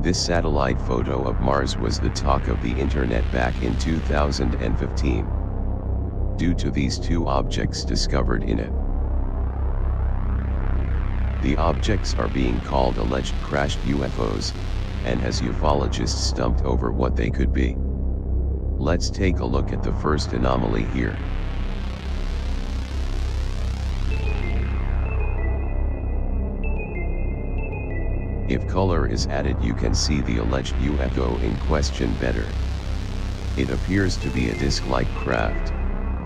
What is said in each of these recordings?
This satellite photo of Mars was the talk of the internet back in 2015, due to these two objects discovered in it. The objects are being called alleged crashed UFOs, and has ufologists stumped over what they could be. Let's take a look at the first anomaly here. If color is added, you can see the alleged UFO in question better. It appears to be a disc-like craft,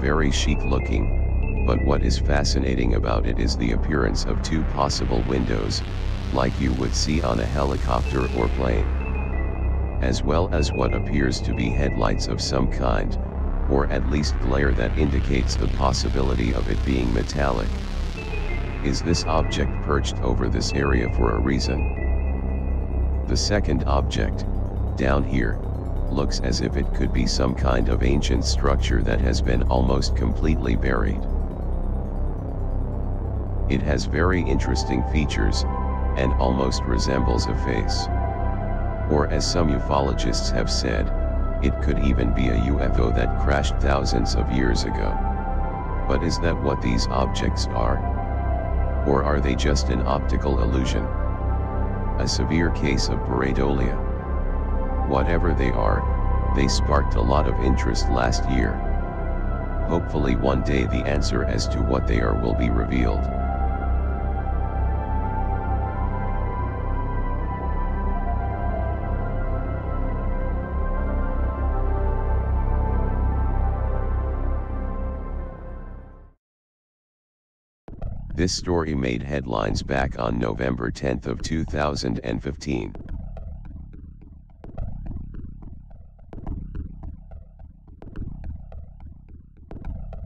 very chic looking, but what is fascinating about it is the appearance of two possible windows, like you would see on a helicopter or plane, as well as what appears to be headlights of some kind, or at least glare that indicates the possibility of it being metallic. Is this object perched over this area for a reason? The second object, down here, looks as if it could be some kind of ancient structure that has been almost completely buried. It has very interesting features, and almost resembles a face. Or as some ufologists have said, it could even be a UFO that crashed thousands of years ago. But is that what these objects are? Or are they just an optical illusion? A severe case of pareidolia. Whatever they are, they sparked a lot of interest last year. Hopefully one day the answer as to what they are will be revealed. This story made headlines back on November 10th of 2015.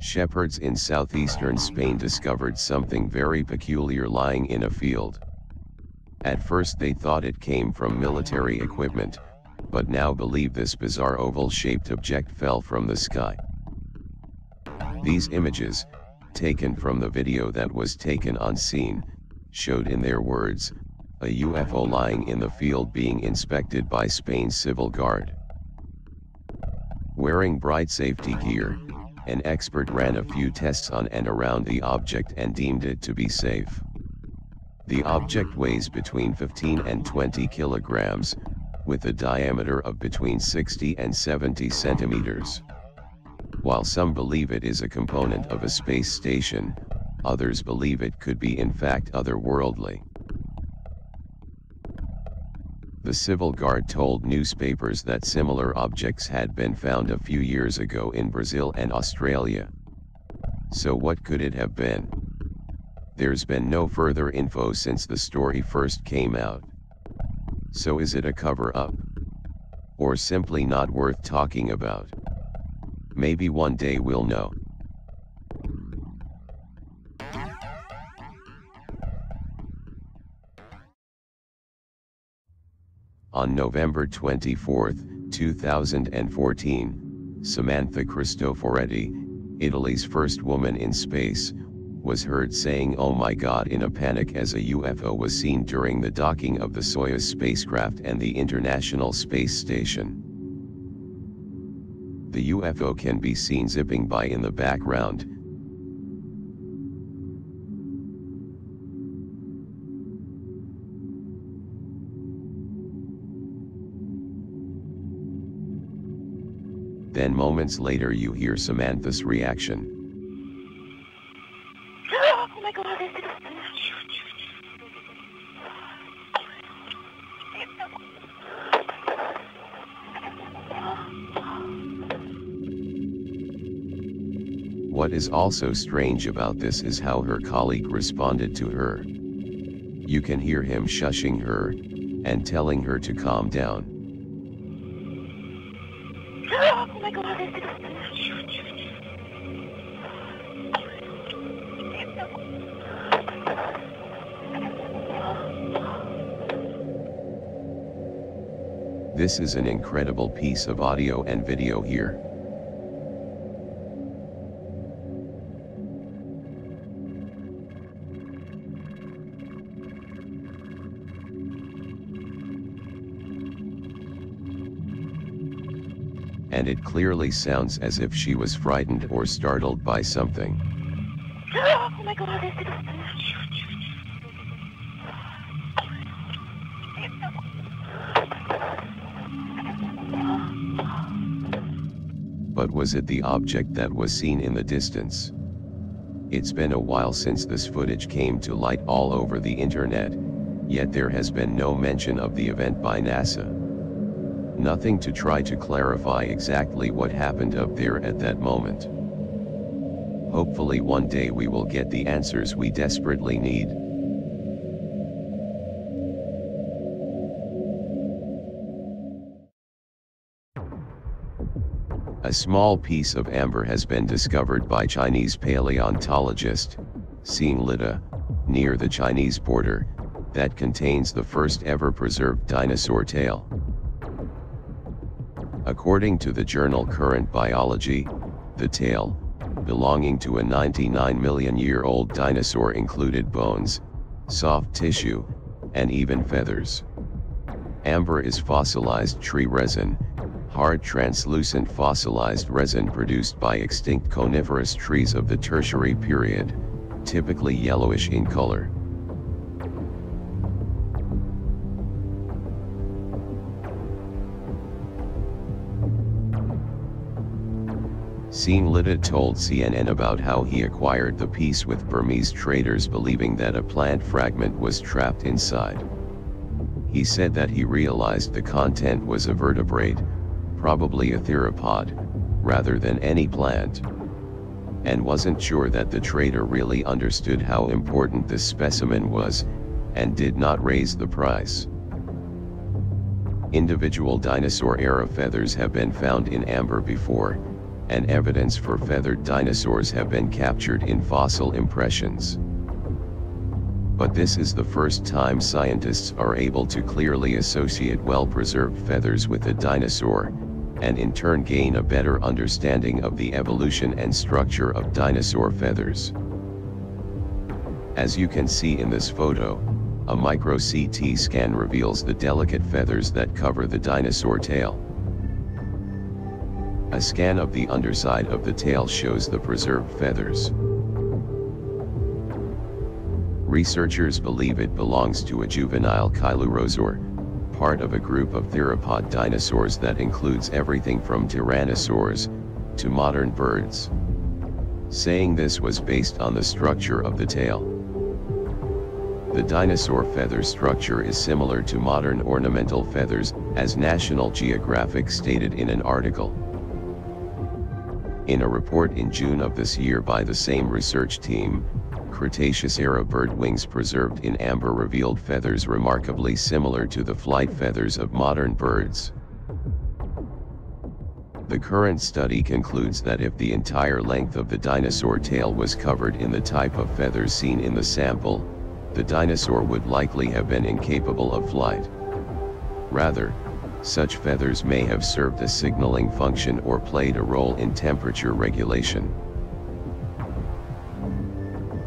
Shepherds in southeastern Spain discovered something very peculiar lying in a field. At first they thought it came from military equipment, but now believe this bizarre oval-shaped object fell from the sky. These images, taken from the video that was taken on scene, showed in their words, a UFO lying in the field being inspected by Spain's Civil Guard. Wearing bright safety gear, an expert ran a few tests on and around the object and deemed it to be safe. The object weighs between 15 and 20 kilograms, with a diameter of between 60 and 70 centimeters. While some believe it is a component of a space station, others believe it could be in fact otherworldly. The Civil Guard told newspapers that similar objects had been found a few years ago in Brazil and Australia. So what could it have been? There's been no further info since the story first came out. So is it a cover-up? Or simply not worth talking about? Maybe one day we'll know. On November 24, 2014, Samantha Cristoforetti, Italy's first woman in space, was heard saying "Oh my God" in a panic as a UFO was seen during the docking of the Soyuz spacecraft and the International Space Station. The UFO can be seen zipping by in the background. Then moments later you hear Samantha's reaction. Oh my God. What is also strange about this is how her colleague responded to her. You can hear him shushing her, and telling her to calm down. Oh my God. This is an incredible piece of audio and video here. and it clearly sounds as if she was frightened or startled by something. Oh my god, es que But was it the object that was seen in the distance? It's been a while since this footage came to light all over the internet, yet there has been no mention of the event by NASA. Nothing to try to clarify exactly what happened up there at that moment. Hopefully one day we will get the answers we desperately need. A small piece of amber has been discovered by Chinese paleontologist Xing Lida, near the Chinese border, that contains the first ever preserved dinosaur tail. According to the journal Current Biology, the tail, belonging to a 99-million-year-old dinosaur, included bones, soft tissue, and even feathers. Amber is fossilized tree resin, hard translucent fossilized resin produced by extinct coniferous trees of the Tertiary period, typically yellowish in color. Xing Lida told CNN about how he acquired the piece with Burmese traders believing that a plant fragment was trapped inside. He said that he realized the content was a vertebrate, probably a theropod, rather than any plant, and wasn't sure that the trader really understood how important this specimen was, and did not raise the price. Individual dinosaur-era feathers have been found in amber before, and evidence for feathered dinosaurs have been captured in fossil impressions. But this is the first time scientists are able to clearly associate well-preserved feathers with a dinosaur, and in turn gain a better understanding of the evolution and structure of dinosaur feathers. As you can see in this photo, a micro-CT scan reveals the delicate feathers that cover the dinosaur tail. A scan of the underside of the tail shows the preserved feathers. Researchers believe it belongs to a juvenile Cheilosaur, part of a group of theropod dinosaurs that includes everything from tyrannosaurs to modern birds. Saying this was based on the structure of the tail. The dinosaur feather structure is similar to modern ornamental feathers, as National Geographic stated in an article. In a report in June of this year by the same research team, Cretaceous-era bird wings preserved in amber revealed feathers remarkably similar to the flight feathers of modern birds. The current study concludes that if the entire length of the dinosaur tail was covered in the type of feathers seen in the sample, the dinosaur would likely have been incapable of flight. Rather, such feathers may have served a signaling function or played a role in temperature regulation.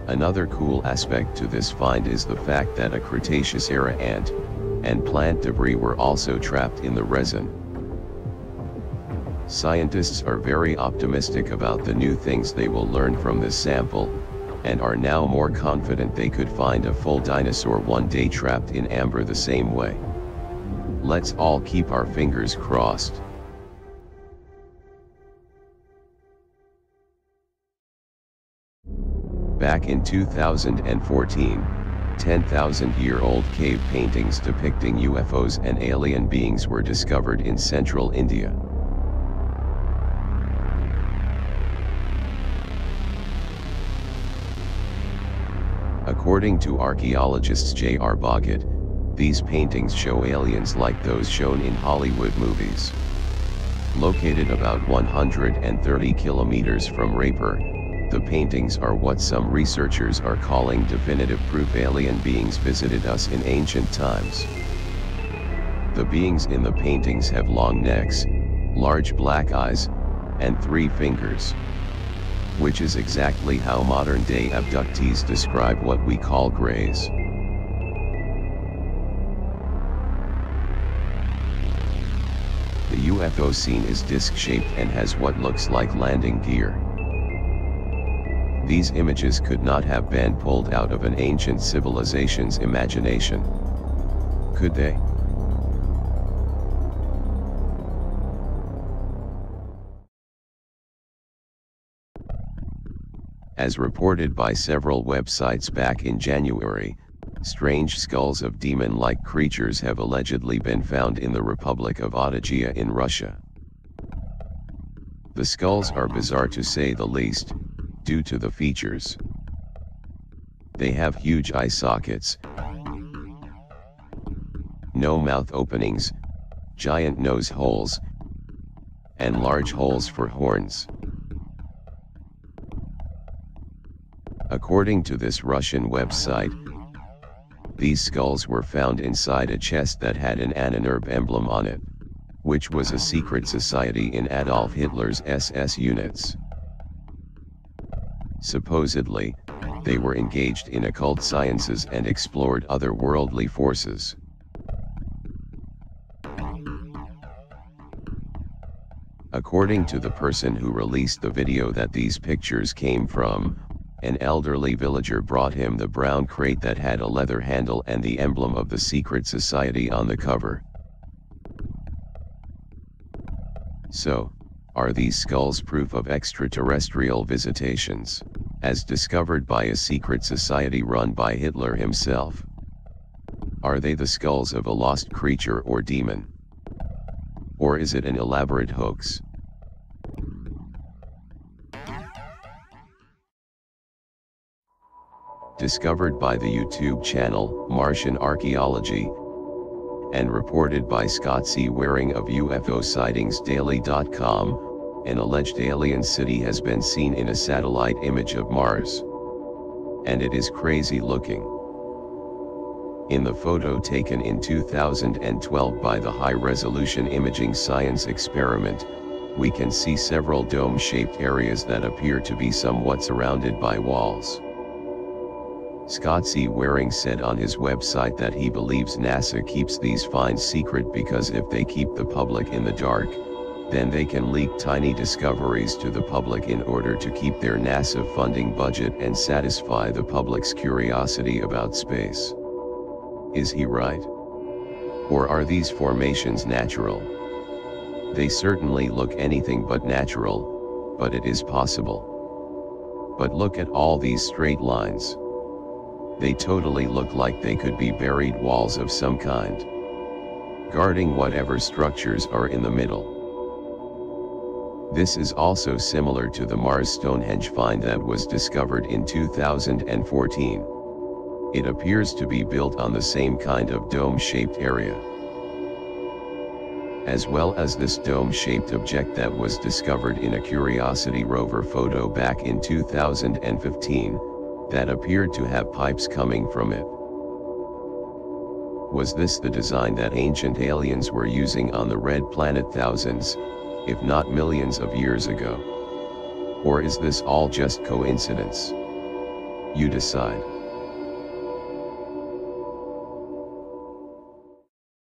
Another cool aspect to this find is the fact that a Cretaceous-era ant and plant debris were also trapped in the resin. Scientists are very optimistic about the new things they will learn from this sample, and are now more confident they could find a full dinosaur one day trapped in amber the same way. Let's all keep our fingers crossed. Back in 2014, 10,000-year-old cave paintings depicting UFOs and alien beings were discovered in central India. According to archaeologists J.R. Boggett, these paintings show aliens like those shown in Hollywood movies. Located about 130 kilometers from Raipur, the paintings are what some researchers are calling definitive proof alien beings visited us in ancient times. The beings in the paintings have long necks, large black eyes, and 3 fingers. Which is exactly how modern-day abductees describe what we call greys. The UFO seen is disc-shaped and has what looks like landing gear. These images could not have been pulled out of an ancient civilization's imagination. Could they? As reported by several websites back in January, strange skulls of demon-like creatures have allegedly been found in the Republic of Adygea in Russia. The skulls are bizarre to say the least, due to the features. They have huge eye sockets, no mouth openings, giant nose holes, and large holes for horns. According to this Russian website, these skulls were found inside a chest that had an Ahnenerbe emblem on it, which was a secret society in Adolf Hitler's SS units. Supposedly, they were engaged in occult sciences and explored otherworldly forces. According to the person who released the video that these pictures came from, an elderly villager brought him the brown crate that had a leather handle and the emblem of the secret society on the cover. So, are these skulls proof of extraterrestrial visitations, as discovered by a secret society run by Hitler himself? Are they the skulls of a lost creature or demon? Or is it an elaborate hoax? Discovered by the YouTube channel Martian Archaeology, and reported by Scott C. Waring of UFOsightingsdaily.com, an alleged alien city has been seen in a satellite image of Mars. And it is crazy looking. In the photo taken in 2012 by the High-Resolution Imaging Science Experiment, we can see several dome-shaped areas that appear to be somewhat surrounded by walls. Scott C. Waring said on his website that he believes NASA keeps these finds secret because if they keep the public in the dark, then they can leak tiny discoveries to the public in order to keep their NASA funding budget and satisfy the public's curiosity about space. Is he right? Or are these formations natural? They certainly look anything but natural, but it is possible. But look at all these straight lines. They totally look like they could be buried walls of some kind, guarding whatever structures are in the middle. This is also similar to the Mars Stonehenge find that was discovered in 2014. It appears to be built on the same kind of dome-shaped area. As well as this dome-shaped object that was discovered in a Curiosity rover photo back in 2015, that appeared to have pipes coming from it. Was this the design that ancient aliens were using on the Red Planet thousands, if not millions of years ago? Or is this all just coincidence? You decide.